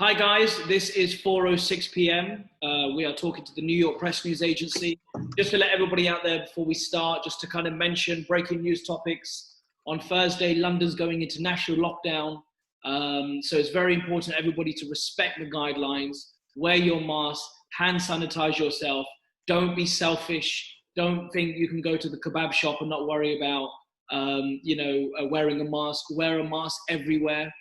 Hi guys, this is 4:06 p.m. We are talking to the New York Press News Agency. Just to let everybody out there before we start, just to kind of mention breaking news topics. On Thursday, London's going into national lockdown. So it's very important everybody to respect the guidelines, wear your mask, hand sanitize yourself. Don't be selfish. Don't think you can go to the kebab shop and not worry about, wearing a mask. Wear a mask everywhere.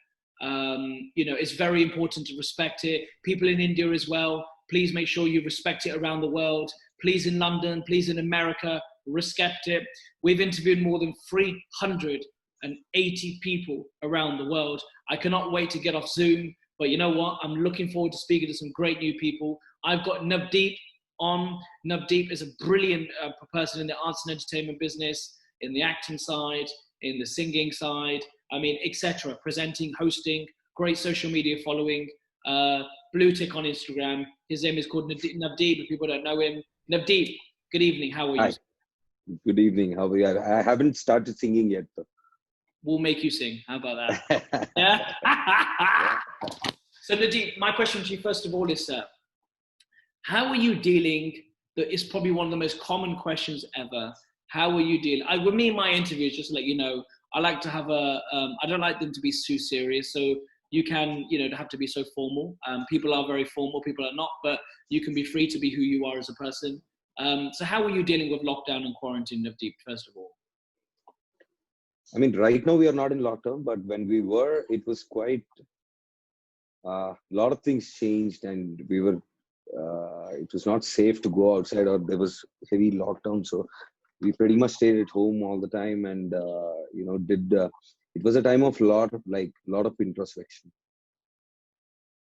It's very important to respect it. People in India as well, please make sure you respect it around the world. Please in London, please in America, respect it. We've interviewed more than 380 people around the world. I cannot wait to get off Zoom, but you know what? I'm looking forward to speaking to some great new people. I've got Navdeep on. Navdeep is a brilliant person in the arts and entertainment business, in the acting side, in the singing side, etc. Presenting, hosting, great social media following, blue tick on Instagram. His name is called Navdeep, if people don't know him. Navdeep, good evening, how are you? Hi, good evening. How are you? I haven't started singing yet, though. We'll make you sing. How about that? Yeah. So Navdeep, my question to you first of all is, sir, how are you dealing? That is probably one of the most common questions ever. How are you dealing? With me in my interviews, just to let you know, I like to have I don't like them to be too serious. So you can, don't have to be so formal. People are very formal, people are not, but you can be free to be who you are as a person. So how are you dealing with lockdown and quarantine, Navdeep, first of all? Right now we are not in lockdown, but when we were, it was quite, a lot of things changed and we were, it was not safe to go outside or there was heavy lockdown. So we pretty much stayed at home all the time and, it was a time of lot of introspection.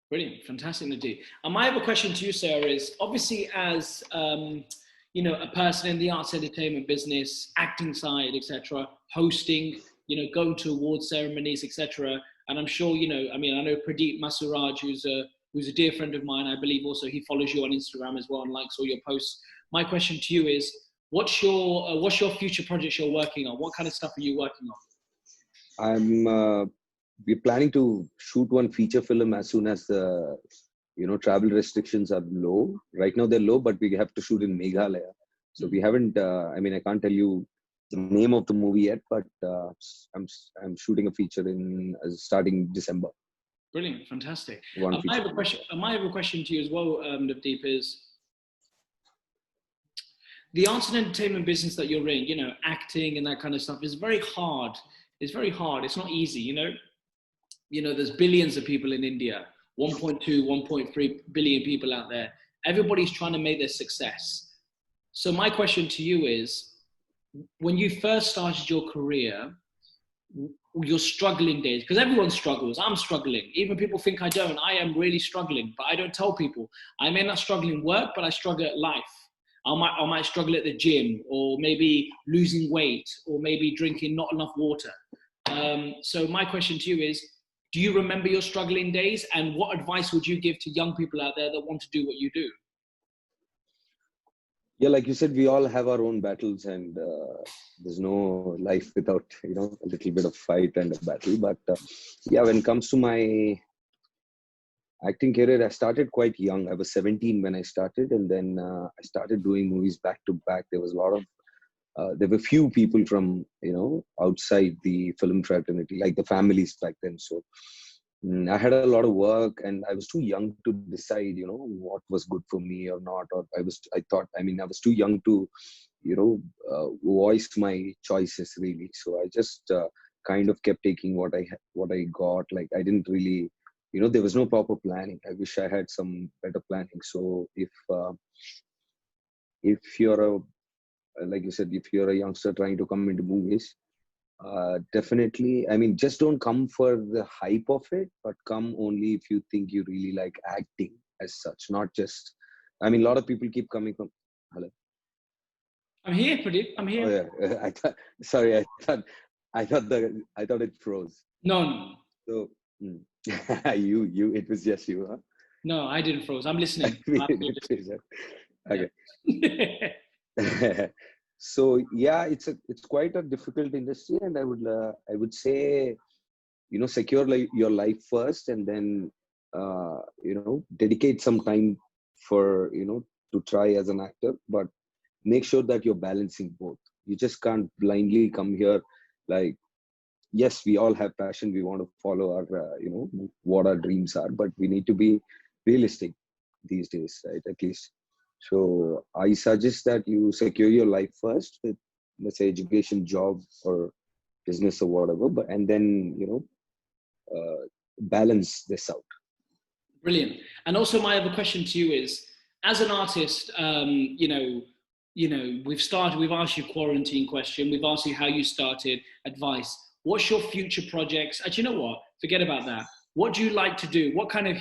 Brilliant, fantastic, Navdeep. And my other question to you, Sarah, is obviously as, a person in the arts entertainment business, acting side, etc., hosting, going to award ceremonies, etc. And I'm sure, I know Pradeep Masuraj, who's a dear friend of mine. I believe also he follows you on Instagram as well and likes all your posts. My question to you is, what's your future projects you're working on? What kind of stuff are you working on? We're planning to shoot one feature film as soon as the travel restrictions are low. Right now they're low, but we have to shoot in Meghalaya. So we haven't. I can't tell you the name of the movie yet, but I'm shooting a feature in starting December. Brilliant, fantastic. I have a question to you as well, Navdeep, is the arts and entertainment business that you're in, acting and that kind of stuff is very hard. It's very hard. It's not easy, there's billions of people in India, 1.2, 1.3 billion people out there. Everybody's trying to make their success. So my question to you is, when you first started your career, your struggling days, because everyone struggles. I'm struggling. Even people think I don't. I am really struggling, but I don't tell people. I may not struggle in work, but I struggle at life. I might struggle at the gym, or maybe losing weight, or maybe drinking not enough water. So my question to you is, do you remember your struggling days? And what advice would you give to young people out there that want to do what you do? Yeah, like you said, we all have our own battles and there's no life without, a little bit of fight and a battle. But when it comes to my acting career, I started quite young. I was 17 when I started, and then I started doing movies back to back. There was a lot of, there were few people from, outside the film fraternity, like the families back then. So I had a lot of work and I was too young to decide, what was good for me or not. Or I was too young to, voice my choices really. So I just kind of kept taking what I got. Like I didn't really, there was no proper planning. I wish I had some better planning. So if you're like you said, if you're a youngster trying to come into movies, definitely, just don't come for the hype of it, but come only if you think you really like acting as such, not just, a lot of people keep coming from, hello? I'm here, Pradeep, I'm here. Oh yeah, sorry, I thought it froze. No. So, it was just you, huh? No, I didn't froze, I'm listening. Okay. So yeah, it's quite a difficult industry, and I would say, secure your life first, and then dedicate some time for, to try as an actor, but make sure that you're balancing both. You just can't blindly come here. Like, yes, we all have passion. We want to follow our, what our dreams are, but we need to be realistic these days, right? At least. So I suggest that you secure your life first with, let's say, education, job, or business or whatever, but and then, balance this out. Brilliant. And also, my other question to you is, as an artist, we've asked you quarantine question, we've asked you how you started, advice. What's your future projects? Actually, you know what? Forget about that. What do you like to do? What kind of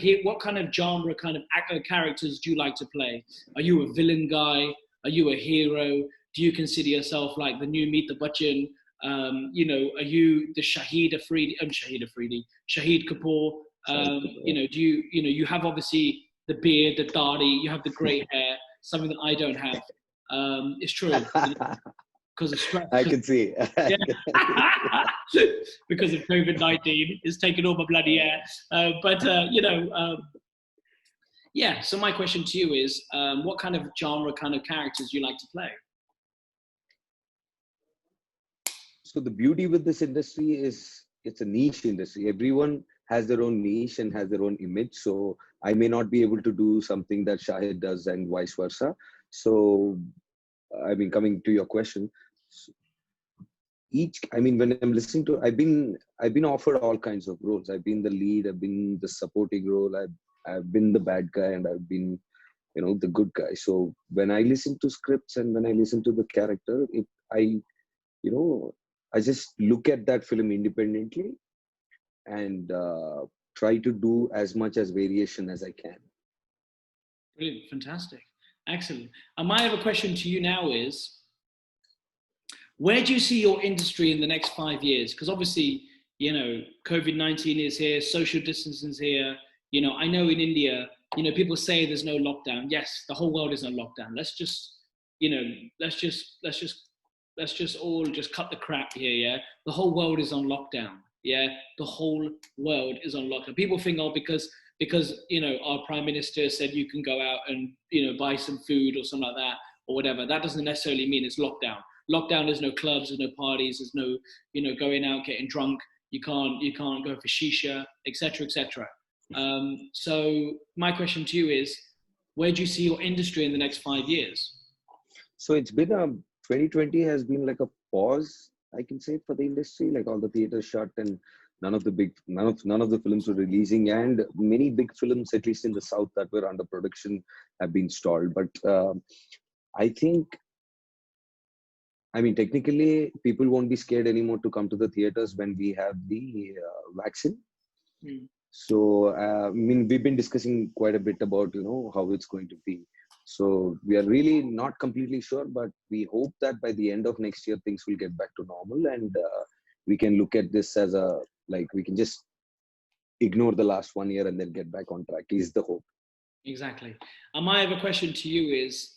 genre, kind of characters do you like to play? Are you a villain guy? Are you a hero? Do you consider yourself like the new Meet the Bachchan? Are you the Shahid Afridi, Shahid Kapoor? You have obviously the beard, the dadi, you have the grey hair, something that I don't have. It's true. Because of stress. I can see. Yeah. Because of COVID-19, it's taken all my bloody air. Yeah. So my question to you is, what kind of genre, kind of characters do you like to play? So the beauty with this industry is it's a niche industry. Everyone has their own niche and has their own image. So I may not be able to do something that Shahid does and vice versa. So, coming to your question, when I'm listening to, I've been offered all kinds of roles. I've been the lead, I've been the supporting role, I've been the bad guy, and I've been, the good guy. So when I listen to scripts and when I listen to the character, I just look at that film independently and try to do as much as variation as I can. Brilliant, fantastic, excellent. And my other question to you now is, where do you see your industry in the next 5 years? Because obviously, COVID-19 is here, social distancing is here. I know in India, people say there's no lockdown. Yes, the whole world is on lockdown. Let's just all just cut the crap here, yeah? The whole world is on lockdown, yeah? The whole world is on lockdown. People think, because our Prime Minister said you can go out and, buy some food or something like that, or whatever. That doesn't necessarily mean it's lockdown. Lockdown, there's no clubs, there's no parties, there's no, going out, getting drunk. You can't go for shisha, etc., etc. So my question to you is, where do you see your industry in the next 5 years? So it's been 2020 has been like a pause, I can say, for the industry. Like all the theaters shut and none of the films were releasing, and many big films, at least in the south, that were under production have been stalled. But I think, technically, people won't be scared anymore to come to the theaters when we have the vaccine. Mm. So, we've been discussing quite a bit about, how it's going to be. So we are really not completely sure, but we hope that by the end of next year, things will get back to normal, and we can look at this as we can just ignore the last 1 year and then get back on track is the hope. Exactly. And my other question to you is,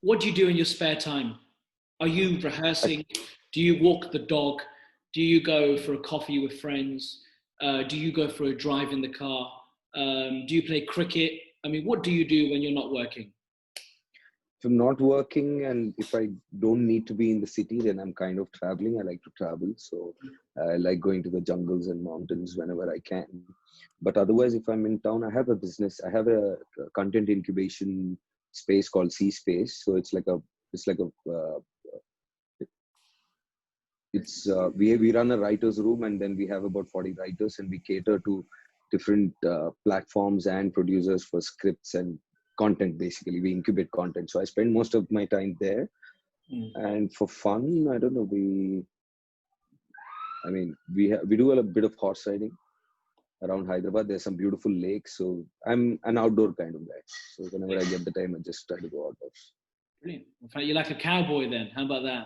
what do you do in your spare time? Are you rehearsing? Do you walk the dog? Do you go for a coffee with friends? Do you go for a drive in the car? Do you play cricket? What do you do when you're not working? If I'm not working and if I don't need to be in the city, then I'm kind of traveling. I like to travel. So I like going to the jungles and mountains whenever I can. But otherwise, if I'm in town, I have a business. I have a content incubation space called C Space. So we run a writer's room, and then we have about 40 writers, and we cater to different platforms and producers for scripts and content. Basically, we incubate content. So I spend most of my time there. And for fun, I don't know, we do a bit of horse riding around Hyderabad. There's some beautiful lakes, so I'm an outdoor kind of guy. So whenever I get the time, I just try to go outdoors. Brilliant. In fact, you're like a cowboy then. How about that?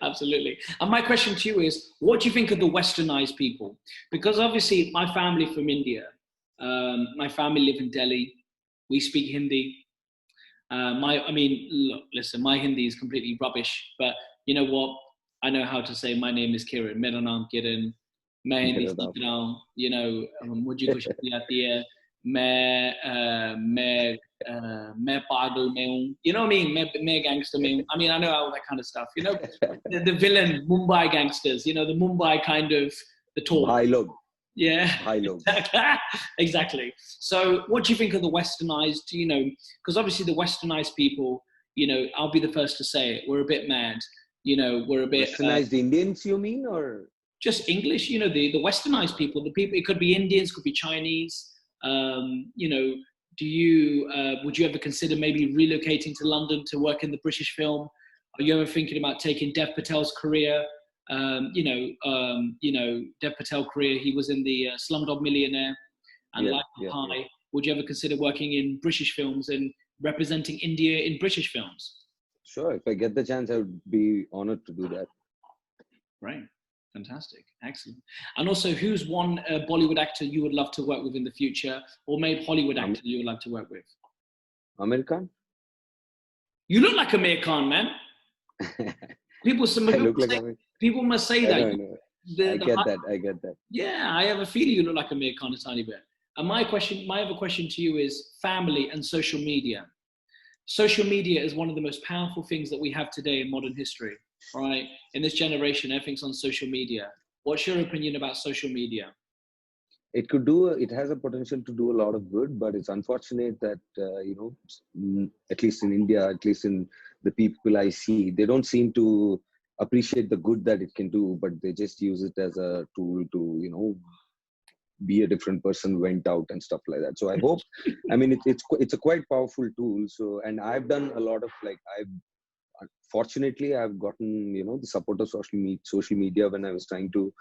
Absolutely. And my question to you is, what do you think of the westernized people? Because obviously my family from India, my family live in Delhi. We speak Hindi. Look, listen, my Hindi is completely rubbish, but you know what? I know how to say, my name is Kiran, मेरा नाम किरण, मैं हिंदी सीख रहा हूँ, you know, मुझे खुशी आती है, मैं पागल में हूँ, you know what I mean, मैं gangster में हूँ. I mean, I know all that kind of stuff, you know, the villain, Mumbai gangsters, you know, the Mumbai kind of, the talk. Bhai log. Yeah, Bhai log. Exactly. So what do you think of the westernized, you know, because obviously the westernized people, you know, I'll be the first to say it, we're a bit mad, you know, we're a bit... Westernized Indians, you mean, or? Just English, you know, the westernized people, the people, it could be Indians, could be Chinese, you know, would you ever consider maybe relocating to London to work in the British film? Are you ever thinking about taking Dev Patel's career? You know, Dev Patel career, he was in the Slumdog Millionaire and Life of Pi. Yeah. Would you ever consider working in British films and representing India in British films? Sure, if I get the chance, I would be honored to do that. Right. Fantastic. Excellent. And also, who's one Bollywood actor you would love to work with in the future, or maybe Hollywood actor you would love to work with? Amir Khan. You look like Amir Khan, man. People must say that. I get that. Yeah, I have a feeling you look like Amir Khan a tiny bit. And my other question to you is family and social media. Social media is one of the most powerful things that we have today in modern history, right? In this generation, everything's on social media. What's your opinion about social media? It has a potential to do a lot of good, but it's unfortunate that, you know, at least in India, at least in the people I see, they don't seem to appreciate the good that it can do, but they just use it as a tool to, you know, be a different person, went out and stuff like that. So I hope, I mean, it's a quite powerful tool. So, and I've done a lot of fortunately, I've gotten, you know, the support of social media when I was trying to,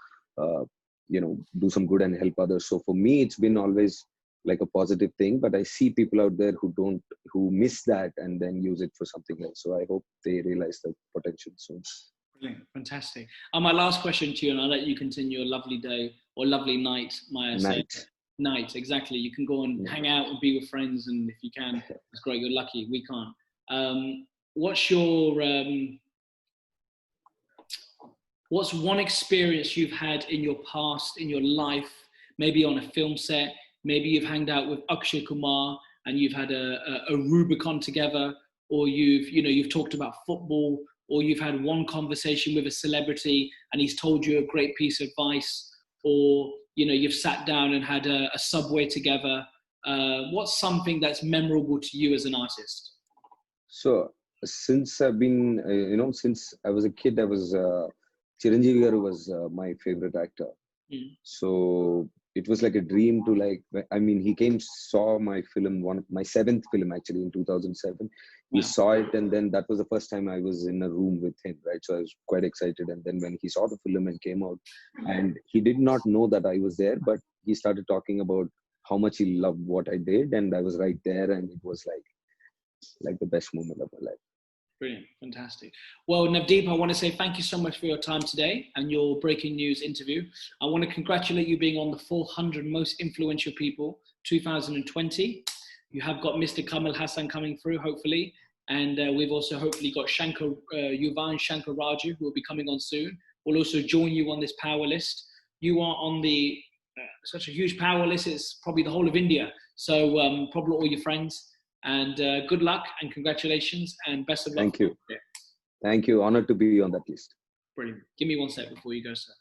you know, do some good and help others. So for me, it's been always like a positive thing, but I see people out there who miss that and then use it for something else. So I hope they realize the potential soon. Brilliant. Fantastic. And my last question to you, and I'll let you continue your lovely day or lovely night, Maya. Night, exactly. You can go and hang out and be with friends, and if you can, it's great. You're lucky. We can't. What's one experience you've had in your past, in your life, maybe on a film set, maybe you've hanged out with Akshay Kumar and you've had a Rubicon together, or you've talked about football, or you've had one conversation with a celebrity and he's told you a great piece of advice, or, you know, you've sat down and had a Subway together. What's something that's memorable to you as an artist? So since I've been, you know, since I was a kid, I was, Chiranjeevi Garu was my favorite actor. So it was like a dream to, like, I mean, he saw my film, my seventh film actually in 2007. He saw it, and then that was the first time I was in a room with him, right? So I was quite excited. And then when he saw the film and came out, and he did not know that I was there, but he started talking about how much he loved what I did, and I was right there, and it was like the best moment of my life. Brilliant. Fantastic. Well, Navdeep, I want to say thank you so much for your time today and your breaking news interview. I want to congratulate you being on the 400 most influential people 2020. You have got Mr. Kamal Hassan coming through, hopefully. And we've also hopefully got Yuvan Shankar Raju, who will be coming on soon. We'll also join you on this power list. You are on the such a huge power list. It's probably the whole of India. So probably all your friends. And good luck and congratulations and best of luck. Thank you. Thank you. Honored to be on that list. Brilliant. Give me one sec before you go, sir.